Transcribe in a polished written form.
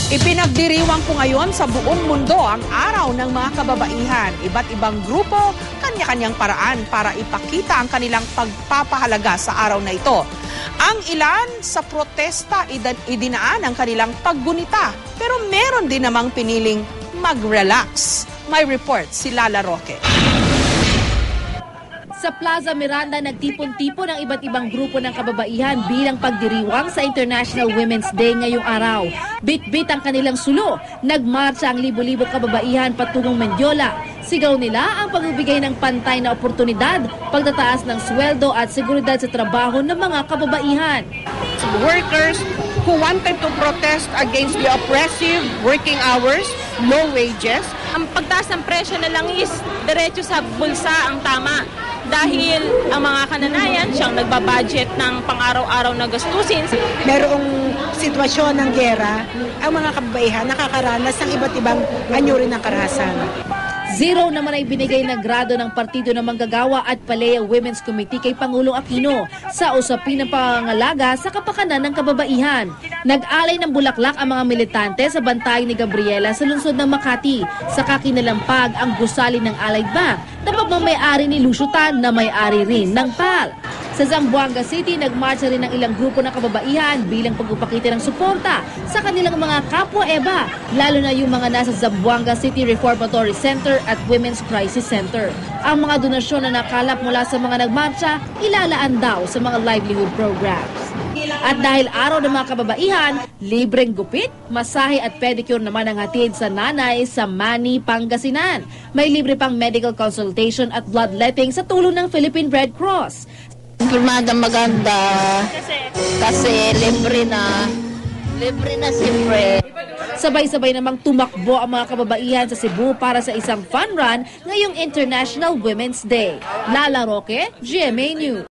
Ipinagdiriwang po ngayon sa buong mundo ang araw ng mga kababaihan. Iba't ibang grupo, kanya-kanyang paraan para ipakita ang kanilang pagpapahalaga sa araw na ito. Ang ilan sa protesta idinaan ang kanilang paggunita, pero meron din namang piniling mag-relax. May report si Lala Roque. Sa Plaza Miranda, nagtipon-tipon ang iba't ibang grupo ng kababaihan bilang pagdiriwang sa International Women's Day ngayong araw. Bit-bit ang kanilang sulo. Nagmarcha ang libo-libo kababaihan patungong Mendiola. Sigaw nila ang pagbibigay ng pantay na oportunidad, pagtataas ng sweldo at seguridad sa trabaho ng mga kababaihan. Workers who wanted to protest against the oppressive working hours, low wages. Ang pagtaas ng presyo na lang is diretso sa bulsa ang tama. Dahil ang mga kananayan siyang nagbabudget ng pang-araw-araw na gastusin. Merong sitwasyon ng giyera, ang mga kababaihan nakakaranas ng iba't ibang anyo rin ng karahasan. Zero naman ay binigay na grado ng Partido ng Manggagawa at Palea Women's Committee kay Pangulong Aquino sa usapin ng pangangalaga sa kapakanan ng kababaihan. Nag-alay ng bulaklak ang mga militante sa bantay ni Gabriela sa lungsod ng Makati. Sa kinalampag ang gusali ng Allied Bank na pagmamayari ni Lucio Tan na may-ari rin ng PAL. Sa Zamboanga City, nagmarcha rin ng ilang grupo ng kababaihan bilang pagpapakita ng suporta sa kanilang mga kapwa-EBA, lalo na yung mga nasa Zamboanga City Reformatory Center at Women's Crisis Center. Ang mga donasyon na nakalap mula sa mga nagmarcha, ilalaan daw sa mga livelihood programs. At dahil araw ng mga kababaihan, libreng gupit, masahe at pedicure naman ang hatid sa nanay sa Mani, Pangasinan. May libre pang medical consultation at bloodletting sa tulong ng Philippine Red Cross. Maganda kasi libre na siyempre. Sabay-sabay namang tumakbo ang mga kababaihan sa Cebu para sa isang fun run ngayong International Women's Day. Lala Roque, GMA News.